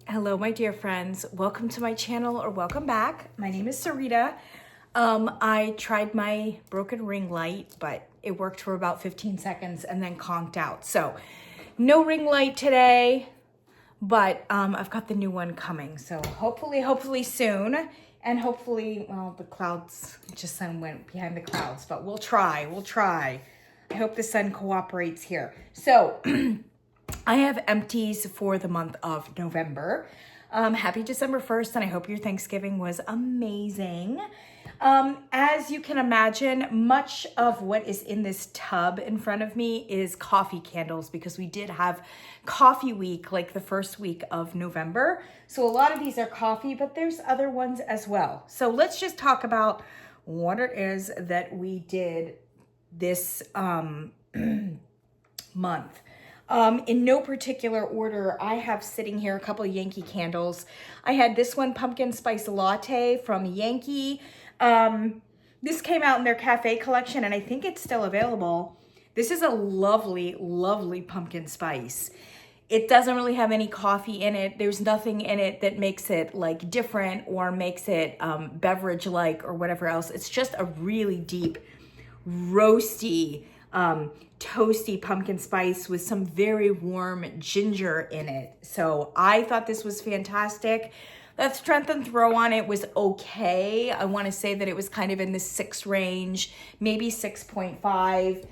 Hello, my dear friends. Welcome to my channel or welcome back. My name is Sarita. I tried my broken ring light, but it worked for about 15 seconds and then conked out. So no ring light today, but I've got the new one coming. So hopefully soon. And hopefully, well, the clouds, just sun went behind the clouds, but we'll try. I hope the sun cooperates here. So I have empties for the month of November. Happy December 1st, and I hope your Thanksgiving was amazing. As you can imagine, much of what is in this tub in front of me is coffee candles because we did have coffee week like the first week of November. So a lot of these are coffee, but there's other ones as well. So let's just talk about what it is that we did this month. In no particular order, I have sitting here a couple of Yankee candles. I had this one, pumpkin spice latte from Yankee. This came out in their cafe collection and I think it's still available. This is a lovely, lovely pumpkin spice. It doesn't really have any coffee in it. There's nothing in it that makes it like different or makes it beverage-like or whatever else. It's just a really deep, roasty, toasty pumpkin spice with some very warm ginger in it. So I thought this was fantastic. The strength and throw on it was okay. I want to say that it was kind of in the 6 range, maybe 6.5.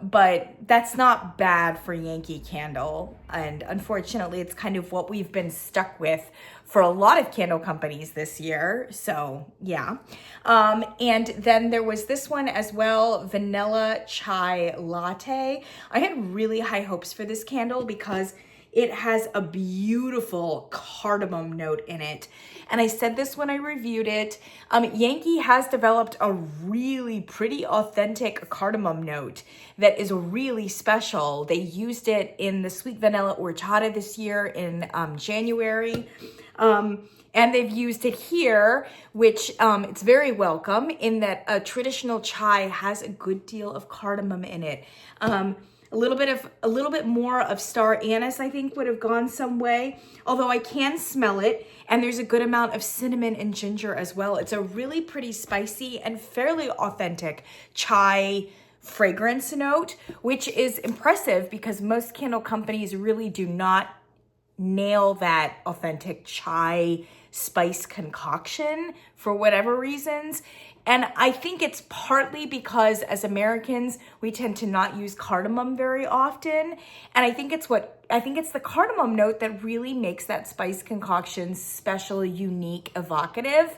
But that's not bad for Yankee candle. And unfortunately, it's kind of what we've been stuck with for a lot of candle companies this year. So yeah. And then there was this one as well, vanilla chai latte. I had really high hopes for this candle because it has a beautiful cardamom note in it. And I said this when I reviewed it. Yankee has developed a really pretty authentic cardamom note that is really special. They used it in the sweet vanilla horchata this year in January. And they've used it here, which it's very welcome in that a traditional chai has a good deal of cardamom in it. A little bit more of star anise, I think, would have gone some way, although I can smell it, and there's a good amount of cinnamon and ginger as well. It's a really pretty spicy and fairly authentic chai fragrance note, which is impressive because most candle companies really do not nail that authentic chai spice concoction for whatever reasons. And I think it's partly because as Americans, we tend to not use cardamom very often. And I think it's the cardamom note that really makes that spice concoction special, unique, evocative.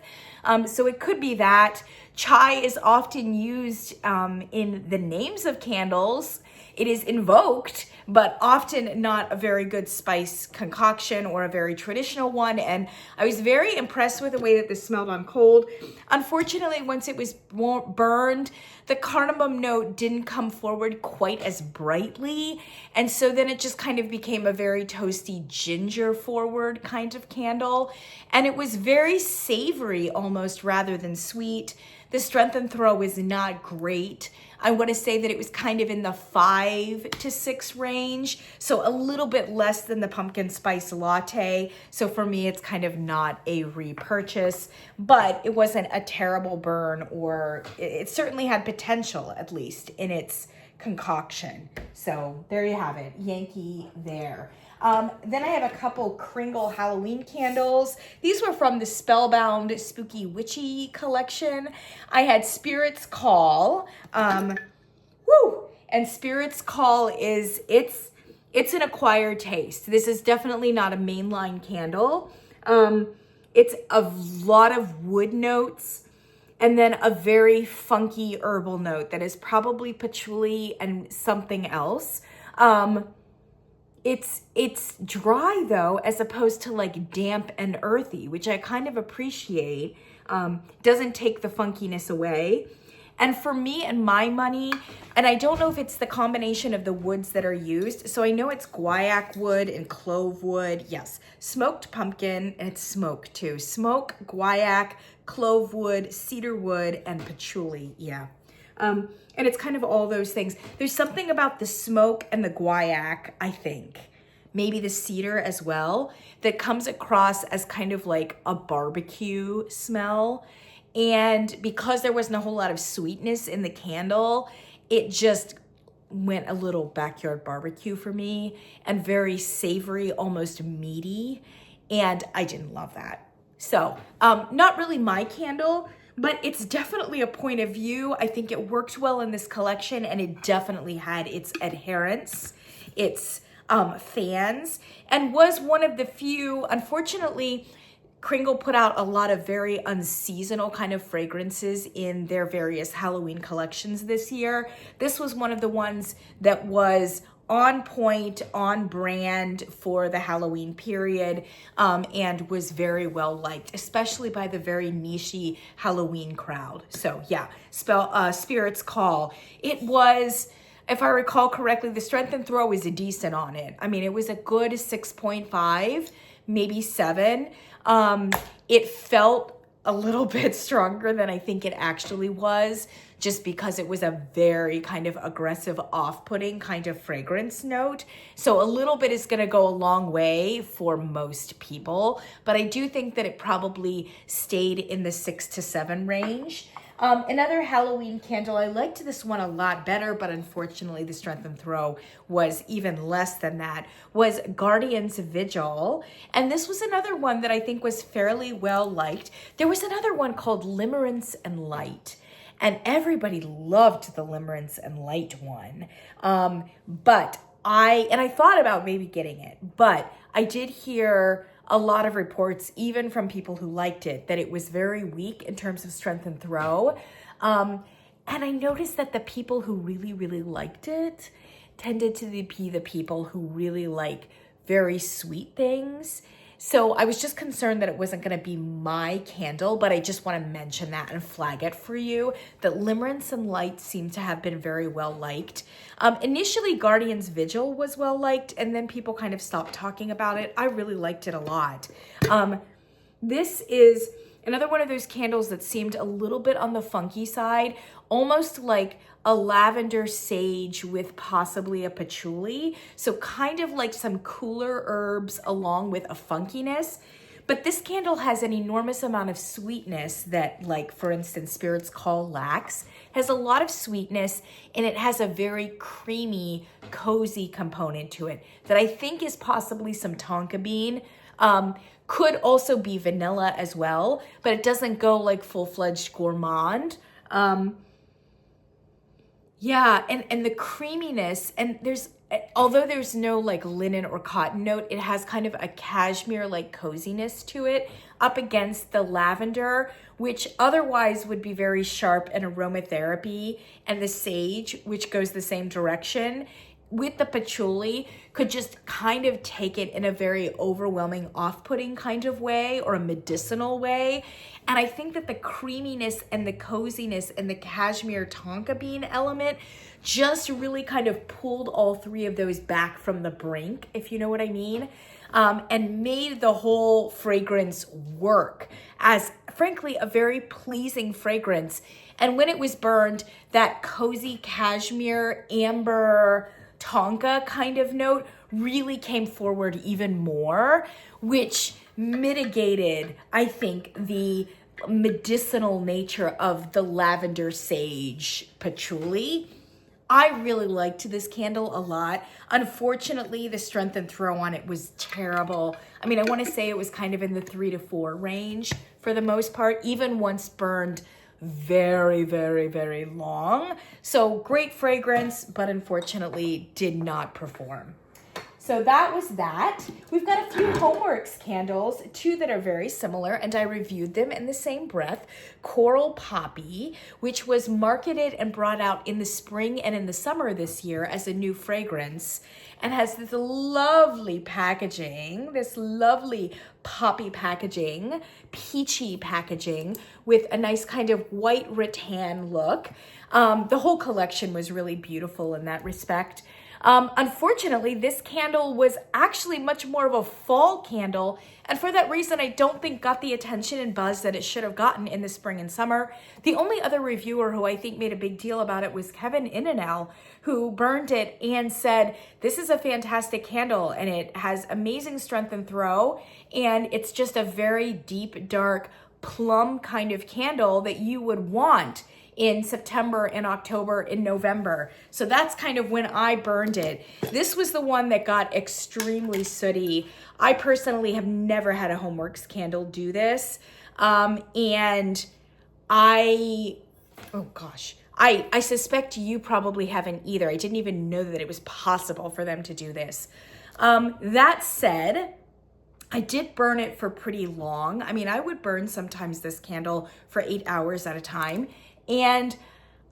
So it could be that. Chai is often used in the names of candles. It is invoked, but often not a very good spice concoction or a very traditional one. And I was very impressed with the way that this smelled on cold. Unfortunately, once it was burned, the cardamom note didn't come forward quite as brightly. And so then it just kind of became a very toasty ginger forward kind of candle. And it was very savory almost rather than sweet. The strength and throw is not great. I want to say that it was kind of in the 5 to 6 range, so a little bit less than the pumpkin spice latte. So for me, it's kind of not a repurchase, but it wasn't a terrible burn, or it certainly had potential, at least, in its concoction. So there you have it, Yankee there. Then I have a couple Kringle Halloween candles. These were from the Spellbound Spooky Witchy collection. I had Spirit's Call. And Spirit's Call is, it's an acquired taste. This is definitely not a mainline candle. It's a lot of wood notes and then a very funky herbal note that is probably patchouli and something else. It's dry though, as opposed to like damp and earthy, which I kind of appreciate. Doesn't take the funkiness away. And for me and my money, and I don't know if it's the combination of the woods that are used. So I know it's guaiac wood and clove wood. Yes, smoked pumpkin, and it's smoke too. Smoke, guaiac, clove wood, cedar wood, and patchouli. Yeah. And it's kind of all those things. There's something about the smoke and the guaiac, I think, maybe the cedar as well, that comes across as kind of like a barbecue smell. And because there wasn't a whole lot of sweetness in the candle, it just went a little backyard barbecue for me, and very savory, almost meaty. And I didn't love that. So not really my candle, but it's definitely a point of view. I think it worked well in this collection, and it definitely had its adherents, its fans, and was one of the few. Unfortunately, Kringle put out a lot of very unseasonal kind of fragrances in their various Halloween collections this year. This was one of the ones that was on point, on brand for the Halloween period, and was very well liked, especially by the very niche Halloween crowd. So yeah, Spirit's Call. It was, if I recall correctly, the strength and throw is decent on it. I mean, it was a good 6.5, maybe 7. It felt a little bit stronger than I think it actually was, just because it was a very kind of aggressive, off-putting kind of fragrance note. So a little bit is going to go a long way for most people, but I do think that it probably stayed in the 6 to 7 range. Another Halloween candle, I liked this one a lot better, but unfortunately the strength and throw was even less than that, was Guardian's Vigil. And this was another one that I think was fairly well liked. There was another one called Limerence and Light, and everybody loved the Limerence and Light one. But I thought about maybe getting it, but I did hear a lot of reports, even from people who liked it, that it was very weak in terms of strength and throw. And I noticed that the people who really, really liked it tended to be the people who really like very sweet things. So I was just concerned that it wasn't going to be my candle, but I just want to mention that and flag it for you, that Limerence and Light seem to have been very well liked. Initially, Guardian's Vigil was well liked, and then people kind of stopped talking about it. I really liked it a lot. This is another one of those candles that seemed a little bit on the funky side, almost like a lavender sage with possibly a patchouli. So kind of like some cooler herbs along with a funkiness. But this candle has an enormous amount of sweetness that, like, for instance, Spirit's Call lacks. Has a lot of sweetness, and it has a very creamy, cozy component to it that I think is possibly some tonka bean. Could also be vanilla as well, but it doesn't go like full-fledged gourmand. Yeah, and the creaminess, and although there's no like linen or cotton note, it has kind of a cashmere like coziness to it up against the lavender, which otherwise would be very sharp and aromatherapy, and the sage, which goes the same direction, with the patchouli, could just kind of take it in a very overwhelming, off-putting kind of way, or a medicinal way. And I think that the creaminess and the coziness and the cashmere tonka bean element just really kind of pulled all three of those back from the brink, if you know what I mean, and made the whole fragrance work as, frankly, a very pleasing fragrance. And when it was burned, that cozy cashmere, amber, tonka kind of note really came forward even more, which mitigated, I think, the medicinal nature of the lavender sage patchouli. I really liked this candle a lot. Unfortunately, the strength and throw on it was terrible. I mean, I want to say it was kind of in the 3 to 4 range for the most part, even once burned very, very, very long. So great fragrance, but unfortunately did not perform. So that was that. We've got a few Homeworx candles, 2 that are very similar, and I reviewed them in the same breath. Coral Poppy, which was marketed and brought out in the spring and in the summer this year as a new fragrance, and has this lovely packaging, this lovely poppy packaging, peachy packaging, with a nice kind of white rattan look. The whole collection was really beautiful in that respect. Unfortunately, this candle was actually much more of a fall candle, and for that reason, I don't think got the attention and buzz that it should have gotten in the spring and summer. The only other reviewer who I think made a big deal about it was Kevin Inanel, who burned it and said, this is a fantastic candle, and it has amazing strength and throw, and it's just a very deep, dark, plum kind of candle that you would want in September and October and November. So that's kind of when I burned it. This was the one that got extremely sooty. I personally have never had a Homeworx candle do this. And I suspect you probably haven't either. I didn't even know that it was possible for them to do this. That said, I did burn it for pretty long. I mean, I would burn sometimes this candle for 8 hours at a time. And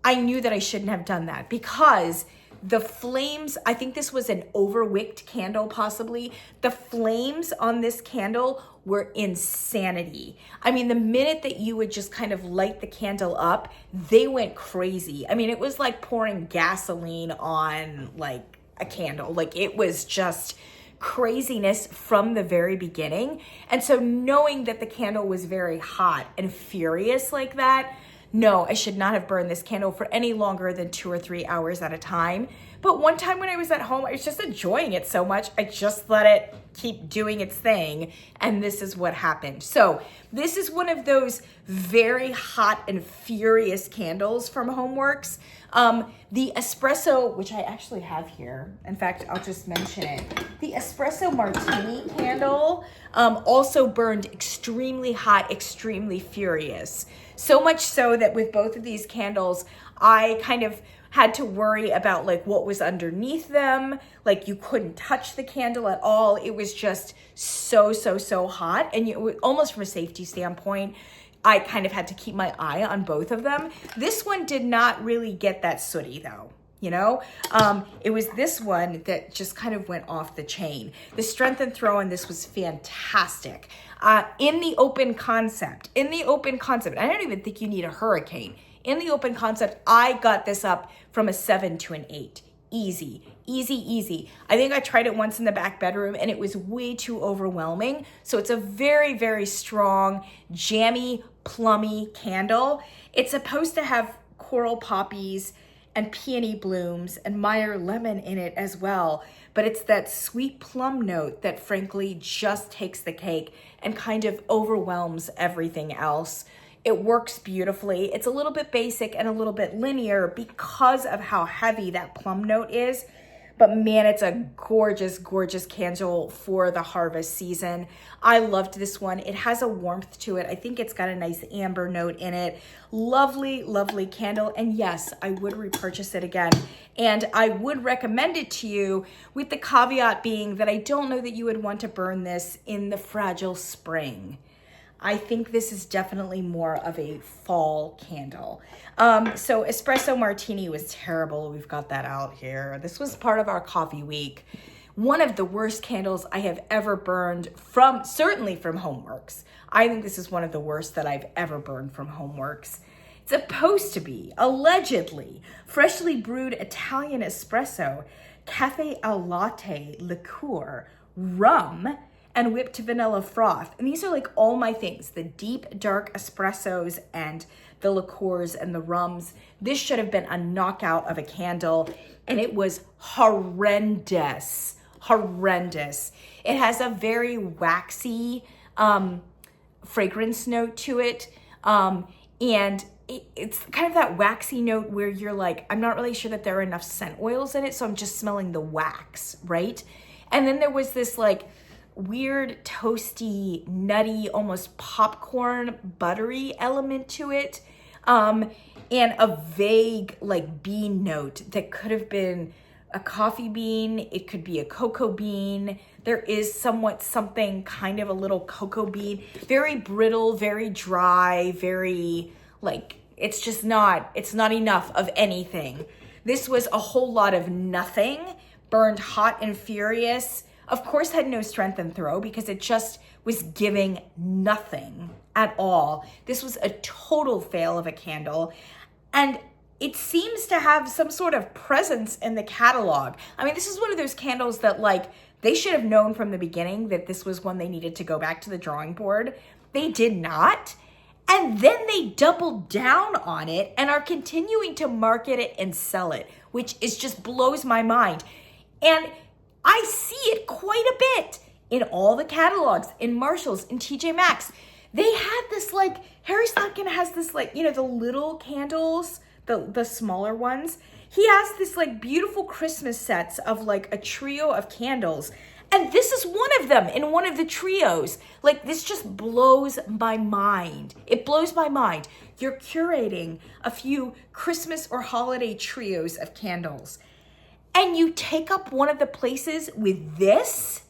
I knew that I shouldn't have done that because the flames, I think this was an overwicked candle possibly. The flames on this candle were insanity. I mean, the minute that you would just kind of light the candle up, they went crazy. I mean, it was like pouring gasoline on like a candle. Like it was just craziness from the very beginning. And so knowing that the candle was very hot and furious like that, no, I should not have burned this candle for any longer than 2 or 3 hours at a time. But one time when I was at home, I was just enjoying it so much, I just let it keep doing its thing. And this is what happened. So this is one of those very hot and furious candles from Homeworx. The Espresso, which I actually have here. In fact, I'll just mention it. The Espresso Martini candle also burned extremely hot, extremely furious. So much so that with both of these candles, I kind of had to worry about like what was underneath them. Like you couldn't touch the candle at all. It was just so hot. And almost from a safety standpoint, I kind of had to keep my eye on both of them. This one did not really get that sooty though. You know, it was this one that just kind of went off the chain. The strength and throw on this was fantastic. In the open concept, I don't even think you need a hurricane. In the open concept, I got this up from a 7 to an 8. Easy. I think I tried it once in the back bedroom and it was way too overwhelming. So it's a very, very strong, jammy, plummy candle. It's supposed to have coral poppies and peony blooms and Meyer lemon in it as well. But it's that sweet plum note that frankly just takes the cake and kind of overwhelms everything else. It works beautifully. It's a little bit basic and a little bit linear because of how heavy that plum note is. But man, it's a gorgeous, gorgeous candle for the harvest season. I loved this one. It has a warmth to it. I think it's got a nice amber note in it. Lovely, lovely candle. And yes, I would repurchase it again. And I would recommend it to you with the caveat being that I don't know that you would want to burn this in the fragile spring. I think this is definitely more of a fall candle. So Espresso Martini was terrible. We've got that out here. This was part of our coffee week. One of the worst candles I have ever burned certainly from Homeworx. I think this is one of the worst that I've ever burned from Homeworx. It's supposed to be, allegedly, freshly brewed Italian espresso, cafe al latte liqueur, rum, and whipped vanilla froth. And these are like all my things, the deep, dark espressos and the liqueurs and the rums. This should have been a knockout of a candle, and it was horrendous. It has a very waxy fragrance note to it. And it's kind of that waxy note where you're like, I'm not really sure that there are enough scent oils in it, so I'm just smelling the wax, right? And then there was this like weird, toasty, nutty, almost popcorn, buttery element to it. And a vague like bean note that could have been a coffee bean. It could be a cocoa bean. There is something kind of a little cocoa bean, very brittle, very dry, very like, it's not enough of anything. This was a whole lot of nothing, burned hot and furious. Of course, had no strength and throw because it just was giving nothing at all. This was a total fail of a candle. And it seems to have some sort of presence in the catalog. I mean, this is one of those candles that like, they should have known from the beginning that this was one they needed to go back to the drawing board. They did not. And then they doubled down on it and are continuing to market it and sell it, which is just blows my mind. And I see it quite a bit in all the catalogs, in Marshall's, in TJ Maxx. They had this like, Harry Slatkin has this like, you know, the little candles, the smaller ones. He has this like beautiful Christmas sets of like a trio of candles. And this is one of them in one of the trios. Like, this just blows my mind. It blows my mind. You're curating a few Christmas or holiday trios of candles, and you take up one of the places with this?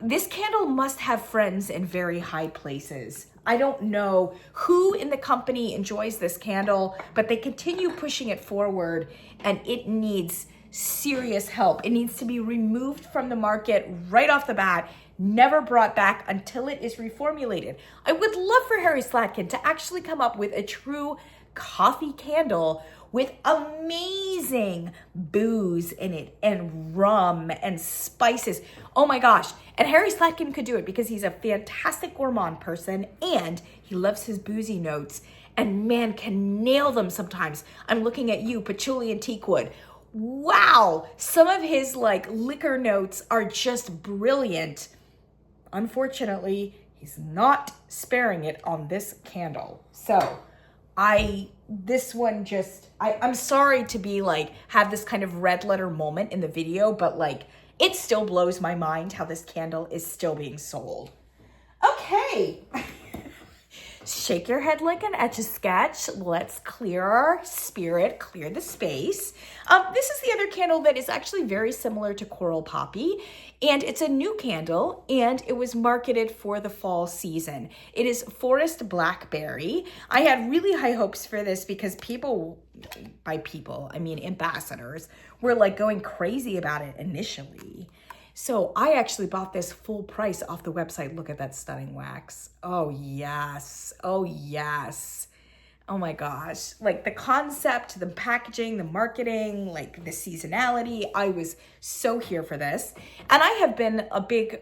This candle must have friends in very high places. I don't know who in the company enjoys this candle, but they continue pushing it forward, and it needs serious help. It needs to be removed from the market right off the bat, never brought back until it is reformulated. I would love for Harry Slatkin to actually come up with a true coffee candle with amazing booze in it and rum and spices. Oh my gosh. And Harry Slatkin could do it because he's a fantastic gourmand person and he loves his boozy notes, and man, can nail them sometimes. I'm looking at you, patchouli and teakwood. Wow. Some of his like liquor notes are just brilliant. Unfortunately, he's not sparing it on this candle. So I'm sorry to be like, have this kind of red letter moment in the video, but like, it still blows my mind how this candle is still being sold. Okay. Shake your head like an Etch-a-Sketch. Let's clear our spirit, clear the space. This is the other candle that is actually very similar to Coral Poppy, and it's a new candle, and it was marketed for the fall season. It is Forest Blackberry. I had really high hopes for this because by people, I mean ambassadors, were like going crazy about it initially. So I actually bought this full price off the website. Look at that stunning wax. Oh yes. Oh yes. Oh my gosh. Like the concept, the packaging, the marketing, like the seasonality. I was so here for this. And I have been a big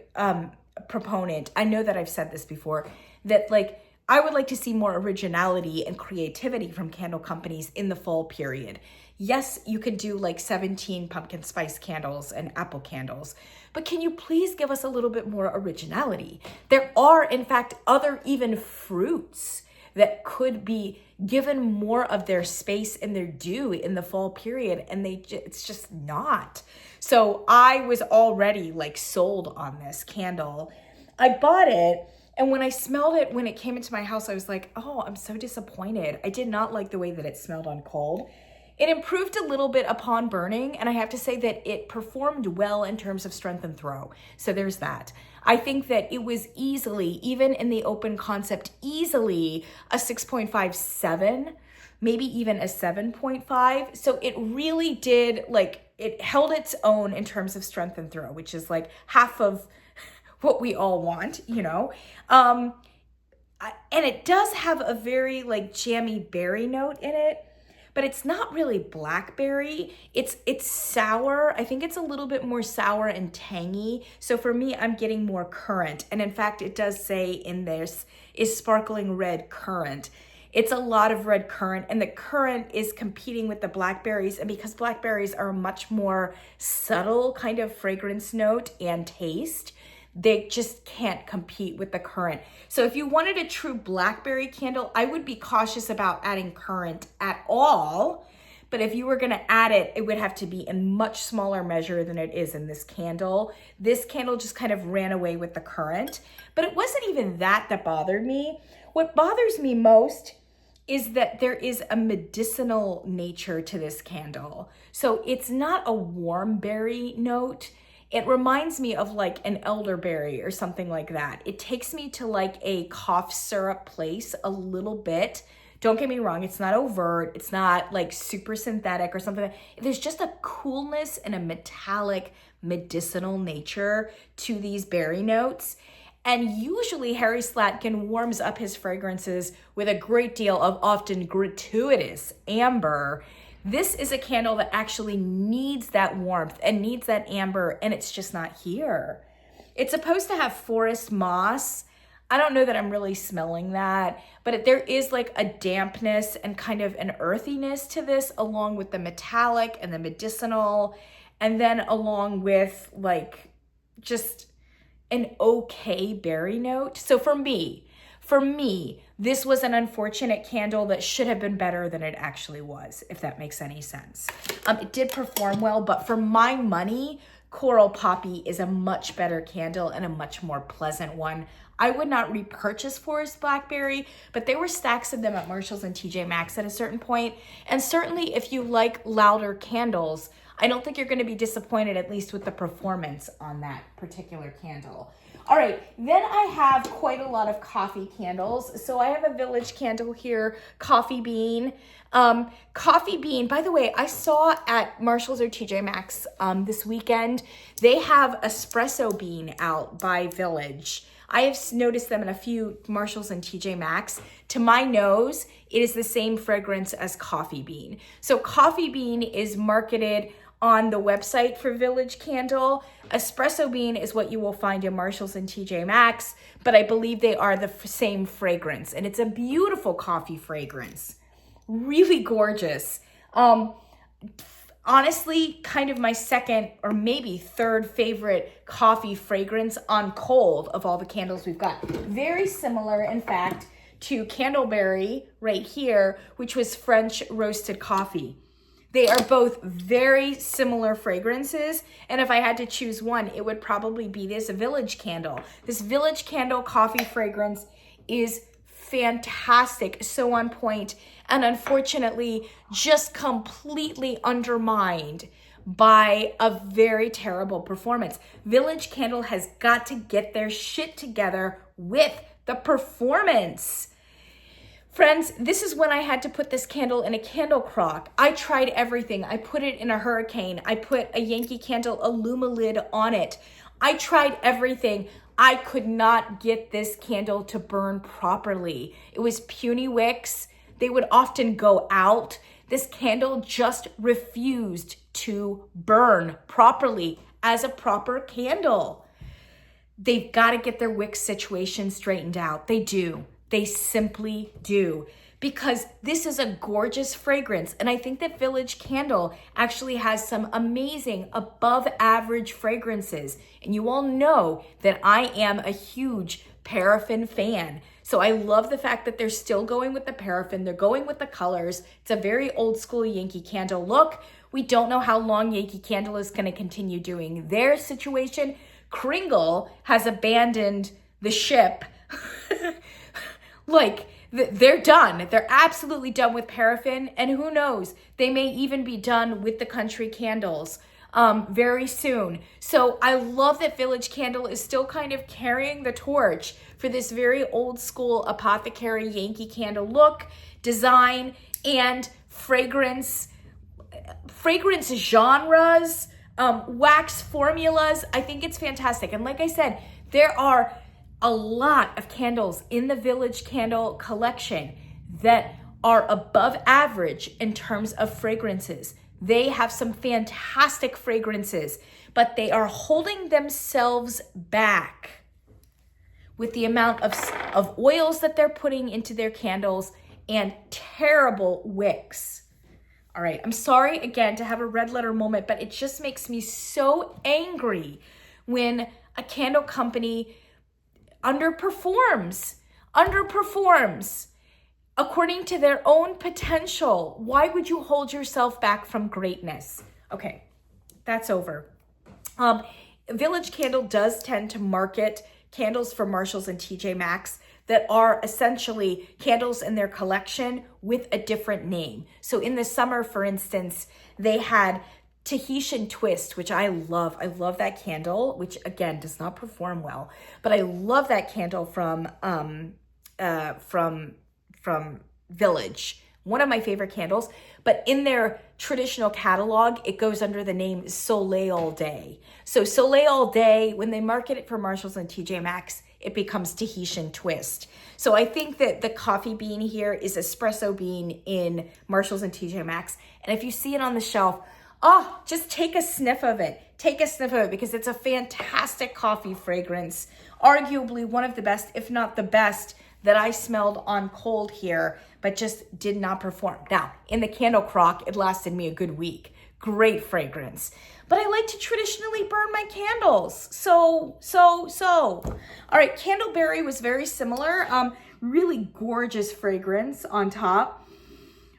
proponent. I know that I've said this before, that like I would like to see more originality and creativity from candle companies in the fall period. Yes, you can do like 17 pumpkin spice candles and apple candles, but can you please give us a little bit more originality? There are, in fact, other even fruits that could be given more of their space and their due in the fall period, and it's just not. So I was already like sold on this candle. I bought it, and when I smelled it, when it came into my house, I was like, oh, I'm so disappointed. I did not like the way that it smelled on cold. It improved a little bit upon burning, and I have to say that it performed well in terms of strength and throw. So there's that. I think that it was easily, even in the open concept, easily a 6.57, maybe even a 7.5. So it really did, like, it held its own in terms of strength and throw, which is like half of what we all want, you know? And it does have a very like jammy berry note in it, but it's not really blackberry. It's sour. I think it's a little bit more sour and tangy. So for me, I'm getting more currant. And in fact, it does say in this is sparkling red currant. It's a lot of red currant, and the currant is competing with the blackberries. And because blackberries are a much more subtle kind of fragrance note and taste, they just can't compete with the currant. So if you wanted a true blackberry candle, I would be cautious about adding currant at all. But if you were gonna add it, it would have to be in much smaller measure than it is in this candle. This candle just kind of ran away with the currant, but it wasn't even that bothered me. What bothers me most is that there is a medicinal nature to this candle. So it's not a warm berry note. It reminds me of like an elderberry or something like that. It takes me to like a cough syrup place a little bit. Don't get me wrong, it's not overt. It's not like super synthetic or something. There's just a coolness and a metallic medicinal nature to these berry notes. And usually Harry Slatkin warms up his fragrances with a great deal of often gratuitous amber. This is a candle that actually needs that warmth and needs that amber, and it's just not here. It's supposed to have forest moss. I don't know that I'm really smelling that, but there is like a dampness and kind of an earthiness to this, along with the metallic and the medicinal, and then along with like just an okay berry note. So for me, this was an unfortunate candle that should have been better than it actually was, if that makes any sense. It did perform well, but for my money, Coral Poppy is a much better candle and a much more pleasant one. I would not repurchase Forest Blackberry, but there were stacks of them at Marshall's and TJ Maxx at a certain point. And certainly if you like louder candles, I don't think you're going to be disappointed, at least with the performance on that particular candle. All right, then I have quite a lot of coffee candles. So I have a Village candle here, Coffee Bean. Coffee Bean, by the way, I saw at Marshall's or TJ Maxx this weekend, they have Espresso Bean out by Village. I have noticed them in a few Marshalls and TJ Maxx. To my nose, it is the same fragrance as Coffee Bean. So Coffee Bean is marketed on the website for Village Candle. Espresso Bean is what you will find in Marshalls and TJ Maxx, but I believe they are the same fragrance, and it's a beautiful coffee fragrance. Really gorgeous. Honestly, kind of my second or maybe third favorite coffee fragrance on cold of all the candles we've got. Very similar, in fact, to Candleberry right here, which was French roasted coffee. They are both very similar fragrances, and if I had to choose one, it would probably be this Village candle. This Village candle coffee fragrance is fantastic, so on point, and unfortunately just completely undermined by a very terrible performance. Village candle has got to get their shit together with the performance. Friends, this is when I had to put this candle in a candle crock. I tried everything. I put it in a hurricane. I put a Yankee Candle Illumilid on it. I tried everything. I could not get this candle to burn properly. It was puny wicks. They would often go out. This candle just refused to burn properly as a proper candle. They've got to get their wick situation straightened out. They do. They simply do. Because this is a gorgeous fragrance. And I think that Village Candle actually has some amazing above average fragrances. And you all know that I am a huge paraffin fan. So I love the fact that they're still going with the paraffin. They're going with the colors. It's a very old school Yankee Candle look. We don't know how long Yankee Candle is going to continue doing their situation. Kringle has abandoned the ship. Like, they're done. They're absolutely done with paraffin. And who knows, they may even be done with the country candles very soon. So I love that Village Candle is still kind of carrying the torch for this very old school apothecary Yankee Candle look, design, and fragrance genres, wax formulas. I think it's fantastic. And like I said, there are a lot of candles in the Village Candle collection that are above average in terms of fragrances. They have some fantastic fragrances, but they are holding themselves back with the amount of oils that they're putting into their candles and terrible wicks. All right, I'm sorry again to have a red letter moment, but it just makes me so angry when a candle company underperforms according to their own potential. Why would you hold yourself back from greatness? Okay, that's over. Village Candle does tend to market candles for Marshalls and TJ Maxx that are essentially candles in their collection with a different name. So in the summer, for instance, they had Tahitian Twist, which I love. I love that candle, which again does not perform well, but I love that candle from Village. one of my favorite candles, but in their traditional catalog, it goes under the name Soleil All Day. So Soleil All Day, when they market it for Marshalls and TJ Maxx, it becomes Tahitian Twist. So I think that the coffee bean here is espresso bean in Marshalls and TJ Maxx. And if you see it on the shelf, oh, just take a sniff of it. Take a sniff of it because it's a fantastic coffee fragrance. Arguably one of the best, if not the best, that I smelled on cold here, but just did not perform. Now, in the candle crock, it lasted me a good week. Great fragrance. But I like to traditionally burn my candles. So. All right, Candleberry was very similar. Really gorgeous fragrance on top.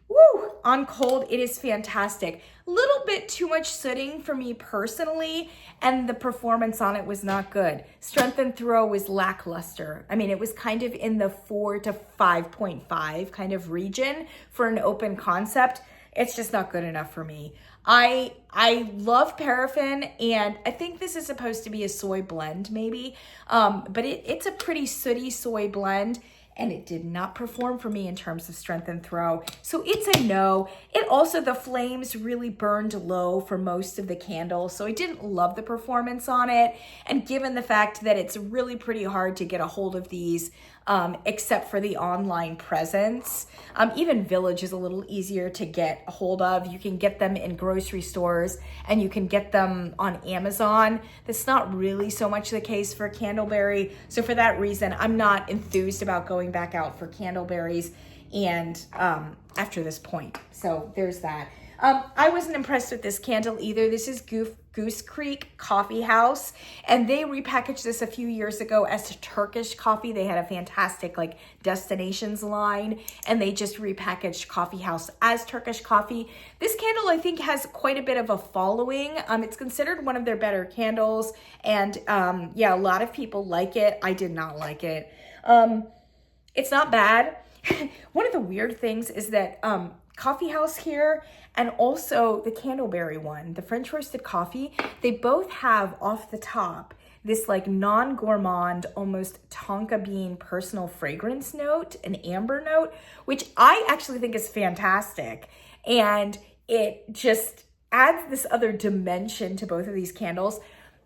Woo! On cold, it is fantastic. A little bit too much sooting for me personally, and the performance on it was not good. Strength and throw was lackluster. I mean, it was kind of in the 4 to 5.5 kind of region for an open concept. It's just not good enough for me. I love paraffin, and I think this is supposed to be a soy blend maybe, but it's a pretty sooty soy blend, and it did not perform for me in terms of strength and throw. So it's a no. It also, the flames really burned low for most of the candle, so I didn't love the performance on it. And given the fact that it's really pretty hard to get a hold of these, except for the online presence, even Village is a little easier to get a hold of. You can get them in grocery stores and you can get them on Amazon. That's not really so much the case for Candleberry. So for that reason, I'm not enthused about going back out for Candleberries and after this point. So there's that. I wasn't impressed with this candle either. This is Goose Creek Coffee House, and they repackaged this a few years ago as Turkish coffee. They had a fantastic like destinations line, and they just repackaged Coffee House as Turkish coffee. This candle, I think, has quite a bit of a following. It's considered one of their better candles, and yeah, a lot of people like it. I did not like it. It's not bad. One of the weird things is that Coffee House here and also the Candleberry one, the French roasted coffee, they both have off the top this like non-gourmand, almost tonka bean personal fragrance note, an amber note, which I actually think is fantastic. And it just adds this other dimension to both of these candles.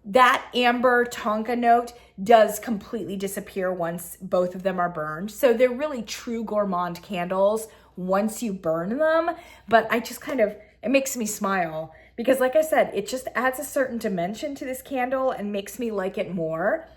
That amber tonka note does completely disappear once both of them are burned. So they're really true gourmand candles once you burn them, but I just kind of, it makes me smile because like I said, it just adds a certain dimension to this candle and makes me like it more.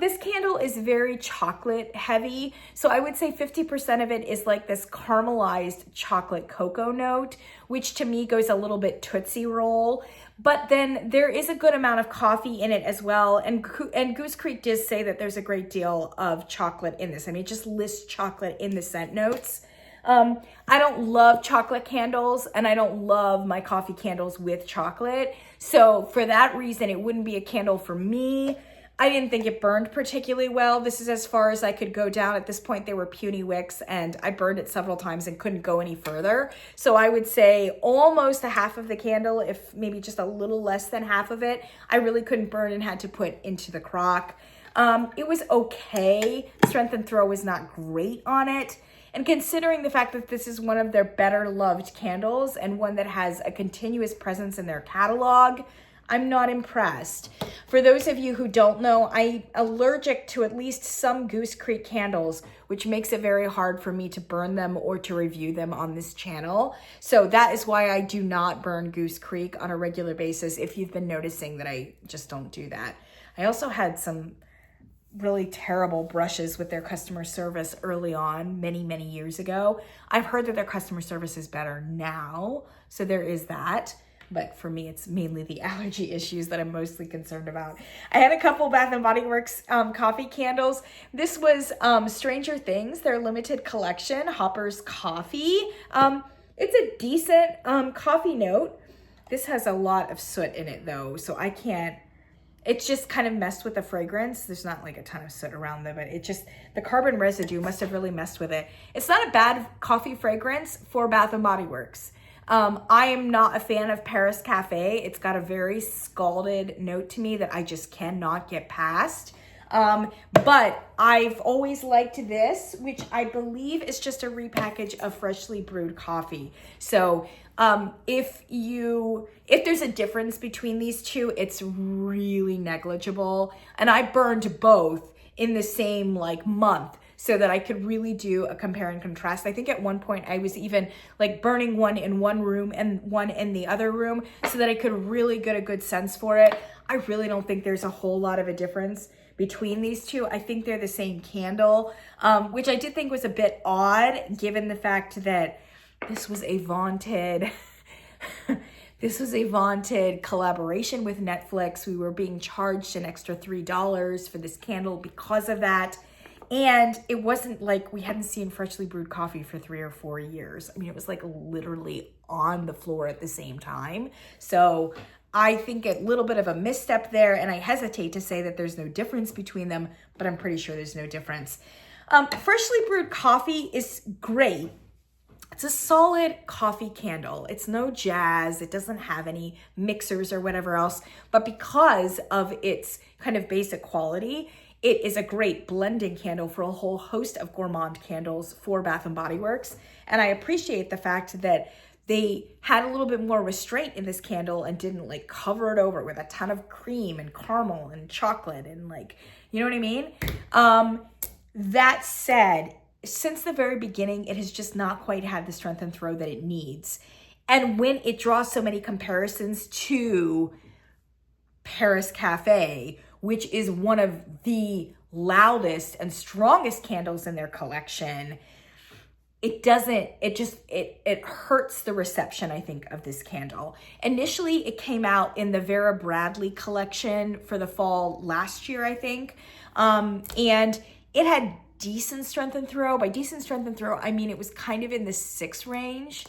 This candle is very chocolate heavy. So I would say 50% of it is like this caramelized chocolate cocoa note, which to me goes a little bit Tootsie Roll. But then there is a good amount of coffee in it as well. And Goose Creek does say that there's a great deal of chocolate in this. I mean, it just lists chocolate in the scent notes. I don't love chocolate candles, and I don't love my coffee candles with chocolate. So for that reason, it wouldn't be a candle for me. I didn't think it burned particularly well. This is as far as I could go down. At this point, they were puny wicks, and I burned it several times and couldn't go any further. So I would say almost a half of the candle, if maybe just a little less than half of it, I really couldn't burn and had to put into the crock. It was okay. Strength and throw was not great on it. And considering the fact that this is one of their better loved candles and one that has a continuous presence in their catalog, I'm not impressed. For those of you who don't know, I'm allergic to at least some Goose Creek candles, which makes it very hard for me to burn them or to review them on this channel. So that is why I do not burn Goose Creek on a regular basis, if you've been noticing that I just don't do that. I also had some really terrible brushes with their customer service early on, many years ago. I've heard that their customer service is better now, so there is that. But for me, it's mainly the allergy issues that I'm mostly concerned about. I had a couple Bath & Body Works coffee candles. This was Stranger Things, their limited collection, Hopper's Coffee. It's a decent coffee note. This has a lot of soot in it though, so I can't, it's just kind of messed with the fragrance. There's not like a ton of soot around them, but it just, the carbon residue must have really messed with it. It's not a bad coffee fragrance for Bath & Body Works. I am not a fan of Paris Cafe. It's got a very scalded note to me that I just cannot get past. But I've always liked this, which I believe is just a repackage of freshly brewed coffee. So if there's a difference between these two, it's really negligible. And I burned both in the same like month so that I could really do a compare and contrast. I think at one point I was even like burning one in one room and one in the other room so that I could really get a good sense for it. I really don't think there's a whole lot of a difference between these two. I think they're the same candle, which I did think was a bit odd given the fact that this was a vaunted collaboration with Netflix. We were being charged an extra $3 for this candle because of that. And it wasn't like we hadn't seen freshly brewed coffee for 3 or 4 years. I mean, it was like literally on the floor at the same time. So I think a little bit of a misstep there, and I hesitate to say that there's no difference between them, but I'm pretty sure there's no difference. Freshly brewed coffee is great. It's a solid coffee candle. It's no jazz. It doesn't have any mixers or whatever else, but because of its kind of basic quality, it is a great blending candle for a whole host of gourmand candles for Bath & Body Works. And I appreciate the fact that they had a little bit more restraint in this candle and didn't like cover it over with a ton of cream and caramel and chocolate and like, you know what I mean? That said, since the very beginning, it has just not quite had the strength and throw that it needs. And when it draws so many comparisons to Paris Cafe, which is one of the loudest and strongest candles in their collection, it hurts the reception, I think, of this candle. Initially, it came out in the Vera Bradley collection for the fall last year, I think. And it had decent strength and throw. By decent strength and throw, I mean it was kind of in the 6 range,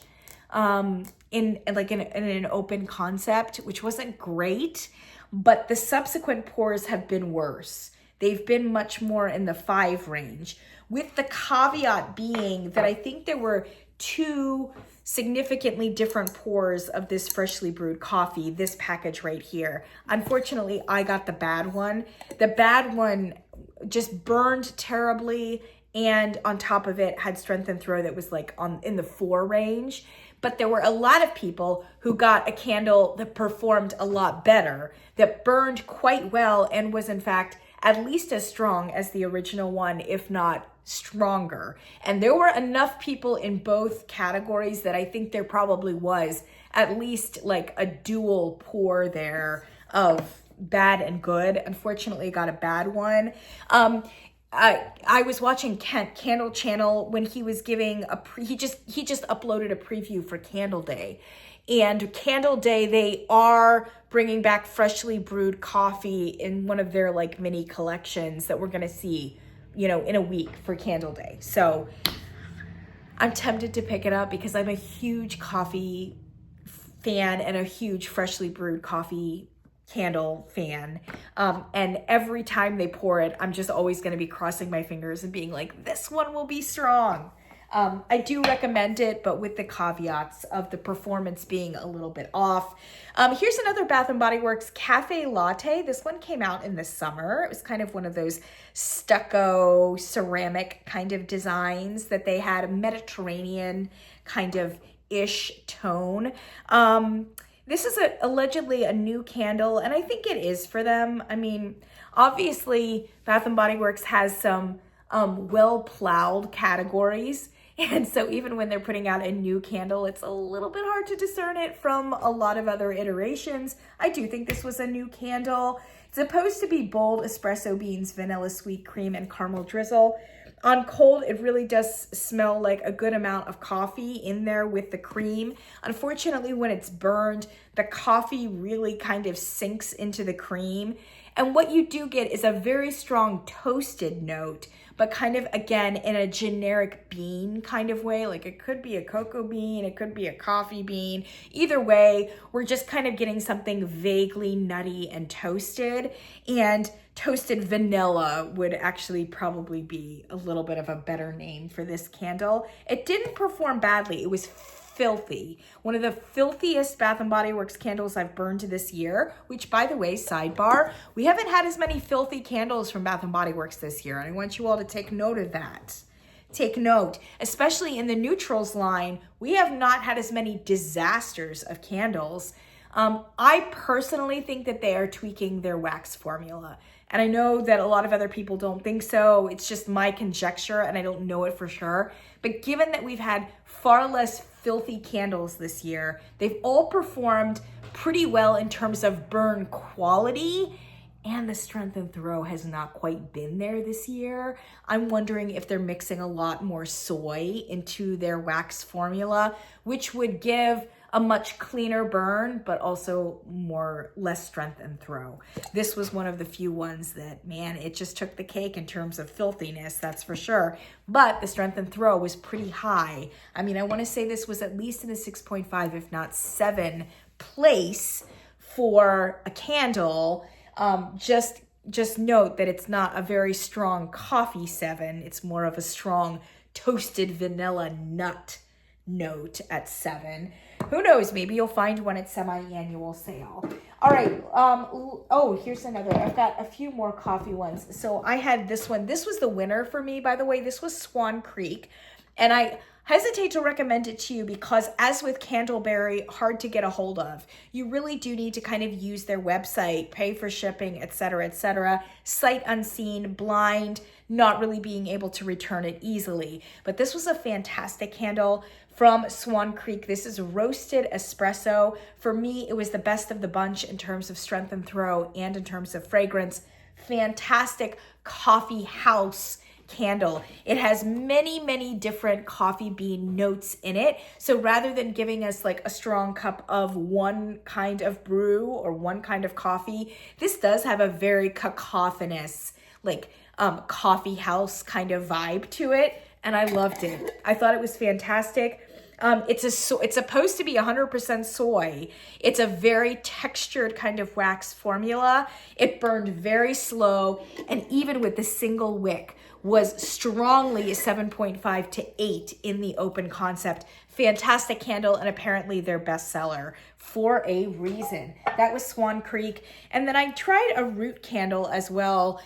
in an open concept, which wasn't great. But the subsequent pours have been worse. They've been much more in the 5 range, with the caveat being that I think there were 2 significantly different pours of this freshly brewed coffee, this package right here. Unfortunately, I got the bad one. The bad one just burned terribly, and on top of it had strength and throw that was like in the 4 range. But there were a lot of people who got a candle that performed a lot better, that burned quite well and was in fact at least as strong as the original one, if not stronger. And there were enough people in both categories that I think there probably was at least like a dual pour there of bad and good. Unfortunately, I got a bad one. I was watching Candle Channel when he was giving he just uploaded a preview for Candle Day. And Candle Day, they are bringing back freshly brewed coffee in one of their like mini collections that we're going to see, you know, in a week for Candle Day. So I'm tempted to pick it up because I'm a huge coffee fan and a huge freshly brewed coffee candle fan. And every time they pour it, I'm just always going to be crossing my fingers and being like, this one will be strong. I do recommend it, but with the caveats of the performance being a little bit off. Here's another Bath & Body Works Cafe Latte. This one came out in the summer. It was kind of one of those stucco ceramic kind of designs that they had, a Mediterranean kind of ish tone. This is allegedly a new candle, and I think it is for them. I mean, obviously, Bath & Body Works has some well-plowed categories, and so even when they're putting out a new candle, it's a little bit hard to discern it from a lot of other iterations. I do think this was a new candle. It's supposed to be bold espresso beans, vanilla sweet cream, and caramel drizzle. On cold, it really does smell like a good amount of coffee in there with the cream. Unfortunately, when it's burned, the coffee really kind of sinks into the cream. And what you do get is a very strong toasted note, but kind of, again, in a generic bean kind of way. Like it could be a cocoa bean, it could be a coffee bean. Either way, we're just kind of getting something vaguely nutty and toasted. And toasted vanilla would actually probably be a little bit of a better name for this candle. It didn't perform badly. It was filthy. One of the filthiest Bath & Body Works candles I've burned this year, which, by the way, sidebar, we haven't had as many filthy candles from Bath & Body Works this year, and I want you all to take note of that. Take note, especially in the neutrals line, we have not had as many disasters of candles. I personally think that they are tweaking their wax formula. And I know that a lot of other people don't think so. It's just my conjecture and I don't know it for sure. But given that we've had far less filthy candles this year, they've all performed pretty well in terms of burn quality, and the strength and throw has not quite been there this year. I'm wondering if they're mixing a lot more soy into their wax formula, which would give a much cleaner burn, but also less strength and throw. This was one of the few ones that, man, it just took the cake in terms of filthiness, that's for sure. But the strength and throw was pretty high. I mean, I wanna say this was at least in a 6.5, if not 7 place for a candle. Just note that it's not a very strong coffee 7. It's more of a strong toasted vanilla nut note at 7. Who knows? Maybe you'll find one at semi-annual sale. All right. Oh, here's another. I've got a few more coffee ones. So I had this one. This was the winner for me, by the way. This was Swan Creek. And I hesitate to recommend it to you because, as with Candleberry, hard to get a hold of. You really do need to kind of use their website, pay for shipping, etc., sight unseen, blind, not really being able to return it easily. But this was a fantastic candle from Swan Creek. This is roasted espresso. For me, it was the best of the bunch in terms of strength and throw and in terms of fragrance. Fantastic coffee house candle. It has many different coffee bean notes in it. So rather than giving us like a strong cup of one kind of brew or one kind of coffee, this does have a very cacophonous, like coffee house kind of vibe to it. And I loved it. I thought it was fantastic. It's supposed to be 100% soy. It's a very textured kind of wax formula. It burned very slow, and even with the single wick, was strongly a 7.5 to 8 in the open concept. Fantastic candle, and apparently their bestseller for a reason. That was Swan Creek. And then I tried a root candle as well.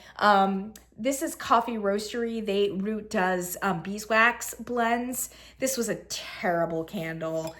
This is Coffee Roastery. Root does beeswax blends. This was a terrible candle.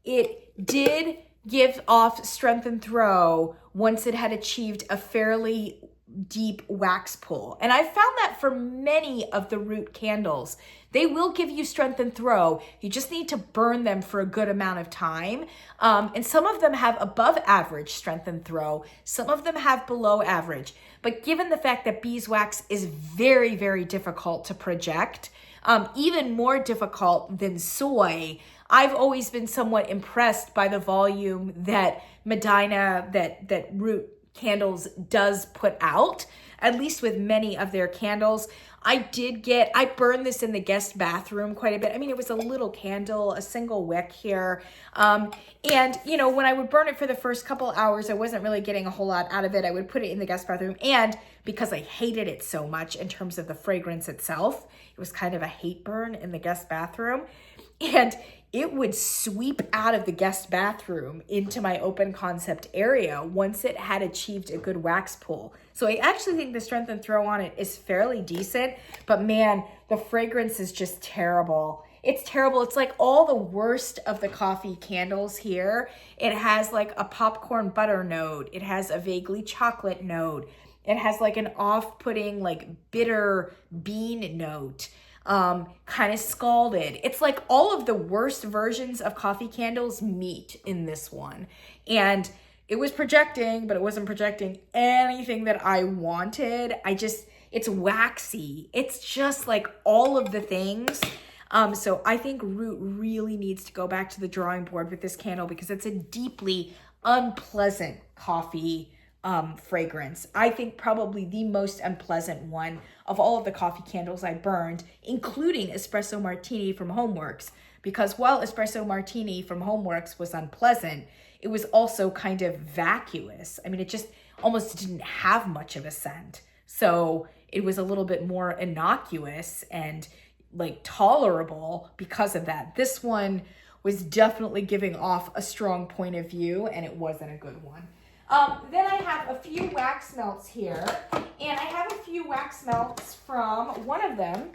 It did give off strength and throw once it had achieved a fairly deep wax pull. And I found that for many of the root candles, they will give you strength and throw. You just need to burn them for a good amount of time. And some of them have above average strength and throw. Some of them have below average. But given the fact that beeswax is very difficult to project, even more difficult than soy, I've always been somewhat impressed by the volume that Medina, that root candles does put out, at least with many of their candles. I burned this in the guest bathroom quite a bit. I mean, it was a little candle, a single wick here. And, you know, when I would burn it for the first couple hours, I wasn't really getting a whole lot out of it. I would put it in the guest bathroom. And because I hated it so much in terms of the fragrance itself, it was kind of a hate burn in the guest bathroom. And it would sweep out of the guest bathroom into my open concept area once it had achieved a good wax pull. So I actually think the strength and throw on it is fairly decent, but man, the fragrance is just terrible. It's terrible. It's like all the worst of the coffee candles here. It has like a popcorn butter note. It has a vaguely chocolate note. It has like an off-putting, like bitter bean note. Kind of scalded. It's like all of the worst versions of coffee candles meet in this one. And it was projecting, but it wasn't projecting anything that I wanted. It's waxy. It's just like all of the things. So I think Root really needs to go back to the drawing board with this candle because it's a deeply unpleasant coffee fragrance. I think probably the most unpleasant one of all of the coffee candles I burned, including Espresso Martini from Homeworx, because while Espresso Martini from Homeworx was unpleasant, it was also kind of vacuous. I mean, it just almost didn't have much of a scent. So it was a little bit more innocuous and like tolerable because of that. This one was definitely giving off a strong point of view, and it wasn't a good one. Then I have a few wax melts here, and I have a few wax melts from one of them.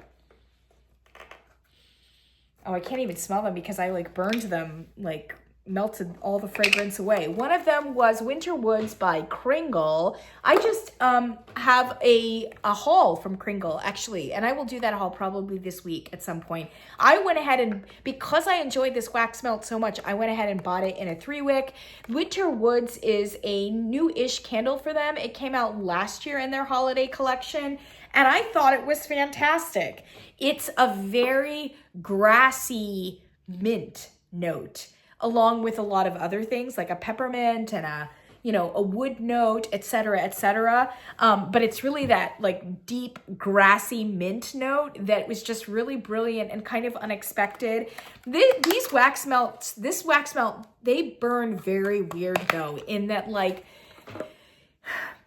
Oh, I can't even smell them because I like burned them, like melted all the fragrance away. One of them was Winter Woods by Kringle. I just have a haul from Kringle actually, and I will do that haul probably this week at some point. I went ahead and, because I enjoyed this wax melt so much, I went ahead and bought it in a 3-wick. Winter Woods is a new-ish candle for them. It came out last year in their holiday collection, and I thought it was fantastic. It's a very grassy mint note, along with a lot of other things like a peppermint and a, you know, a wood note, etc., etc. But it's really that like deep grassy mint note that was just really brilliant and kind of unexpected. These wax melts, this wax melt, they burn very weird though, in that like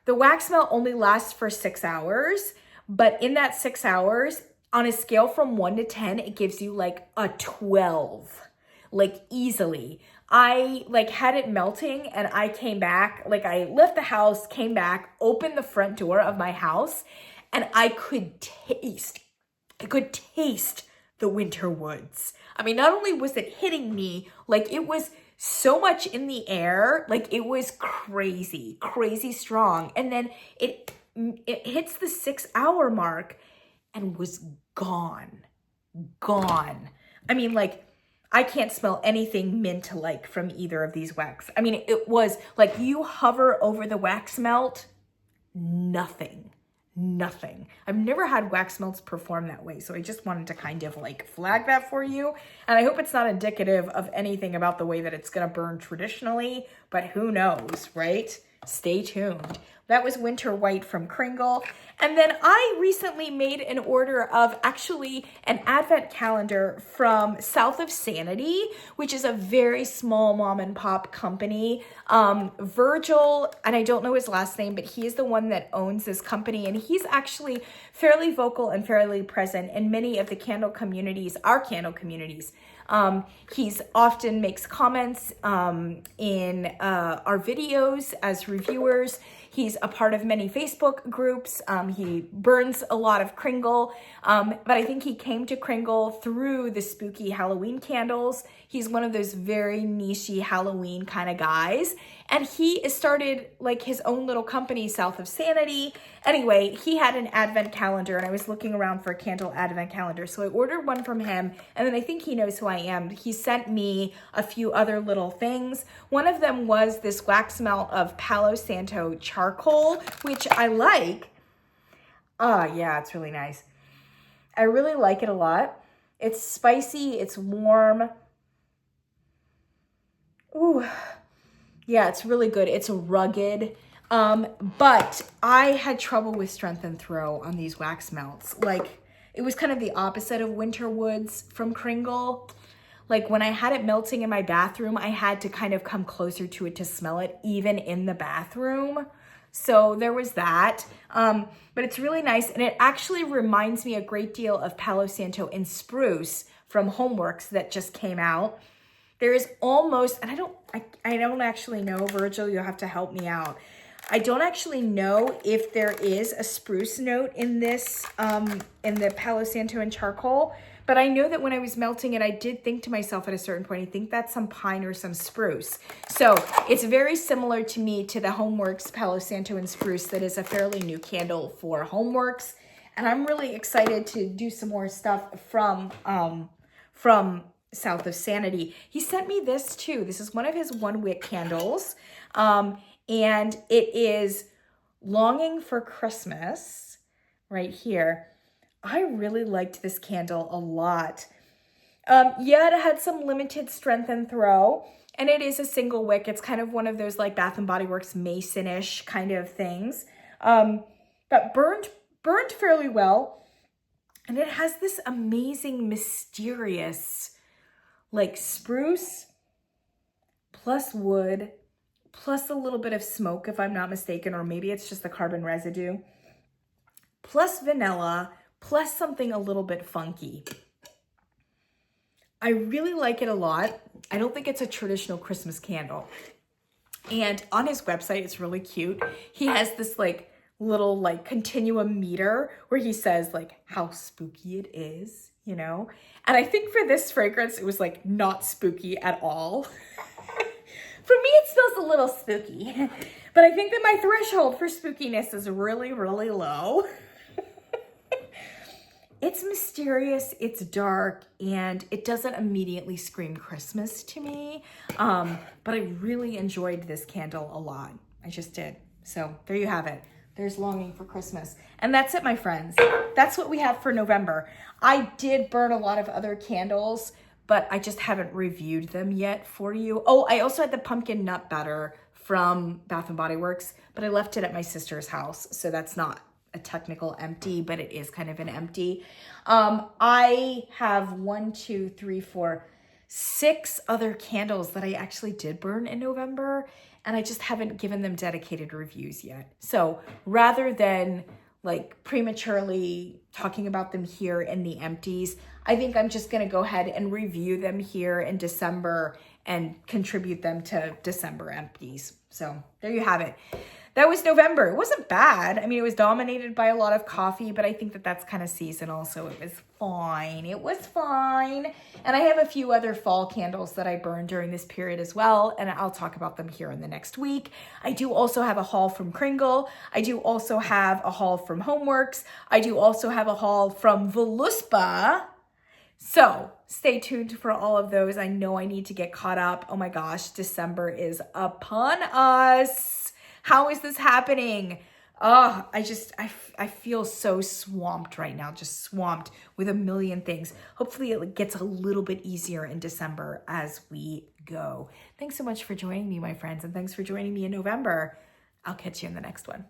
the wax melt only lasts for 6 hours, but in that 6 hours, on a scale from 1 to 10, it gives you like a 12. Like easily. I like had it melting and I came back, like I left the house, came back, opened the front door of my house, and I could taste the Winter Woods. I mean, not only was it hitting me, like it was so much in the air, like it was crazy, crazy strong. And then it hits the 6 hour mark and was gone. I mean, like, I can't smell anything mint-like from either of these wax. I mean, it was like you hover over the wax melt, nothing. I've never had wax melts perform that way, so I just wanted to kind of like flag that for you. And I hope it's not indicative of anything about the way that it's gonna burn traditionally, but who knows, right? Stay tuned. That was Winter White from Kringle. And then I recently made an order of actually an advent calendar from South of Sanity, which is a very small mom and pop company. Virgil, and I don't know his last name, but he is the one that owns this company. And he's actually fairly vocal and fairly present in many of the candle communities, our candle communities. He's often makes comments in our videos as reviewers. He's a part of many Facebook groups. He burns a lot of Kringle, but I think he came to Kringle through the spooky Halloween candles. He's one of those very niche-y Halloween kind of guys. And he started like his own little company, South of Sanity. Anyway, he had an advent calendar and I was looking around for a candle advent calendar. So I ordered one from him, and then I think he knows who I am. He sent me a few other little things. One of them was this wax melt of Palo Santo charcoal, which I like. Yeah, it's really nice. I really like it a lot. It's spicy, it's warm. Ooh. Yeah, it's really good. It's rugged. But I had trouble with strength and throw on these wax melts. Like, it was kind of the opposite of Winter Woods from Kringle. Like, when I had it melting in my bathroom, I had to kind of come closer to it to smell it, even in the bathroom. So there was that. But it's really nice. And it actually reminds me a great deal of Palo Santo and Spruce from Homeworx that just came out. There is almost, and I don't actually know, Virgil, you'll have to help me out. I don't actually know if there is a spruce note in this, in the Palo Santo and charcoal, but I know that when I was melting it, I did think to myself at a certain point, I think that's some pine or some spruce. So it's very similar to me to the Homeworx Palo Santo and Spruce that is a fairly new candle for Homeworx. And I'm really excited to do some more stuff from South of Sanity. He sent me this too. This is one of his 1-wick candles. And it is Longing for Christmas right here. I really liked this candle a lot. Yeah, it had some limited strength and throw, and it is a single wick. It's kind of one of those like Bath & Body Works Mason-ish kind of things. But burned fairly well. And it has this amazing, mysterious, like spruce plus wood plus a little bit of smoke, if I'm not mistaken, or maybe it's just the carbon residue, plus vanilla, plus something a little bit funky. I really like it a lot. I don't think it's a traditional Christmas candle. And on his website, it's really cute. He has this like little like continuum meter where he says like how spooky it is, you know? And I think for this fragrance, it was like not spooky at all. For me, it smells a little spooky, but I think that my threshold for spookiness is really, really low. It's mysterious, it's dark, and it doesn't immediately scream Christmas to me. But I really enjoyed this candle a lot. I just did. So there you have it. There's longing for Christmas. And that's it, my friends. That's what we have for November. I did burn a lot of other candles, but I just haven't reviewed them yet for you. Oh, I also had the pumpkin nut butter from Bath & Body Works, but I left it at my sister's house, so that's not a technical empty, but it is kind of an empty. I have 6 other candles that I actually did burn in November, and I just haven't given them dedicated reviews yet. So rather than like prematurely talking about them here in the empties, I think I'm just gonna go ahead and review them here in December and contribute them to December empties. So there you have it. That was November. It wasn't bad. I mean, it was dominated by a lot of coffee, but I think that that's kind of seasonal, so it was fine. It was fine. And I have a few other fall candles that I burned during this period as well, and I'll talk about them here in the next week. I do also have a haul from Kringle. I do also have a haul from Homeworx. I do also have a haul from Voluspa. So stay tuned for all of those. I know I need to get caught up. Oh my gosh, December is upon us. How is this happening? Oh, I feel so swamped right now, just swamped with a million things. Hopefully it gets a little bit easier in December as we go. Thanks so much for joining me, my friends, and thanks for joining me in November. I'll catch you in the next one.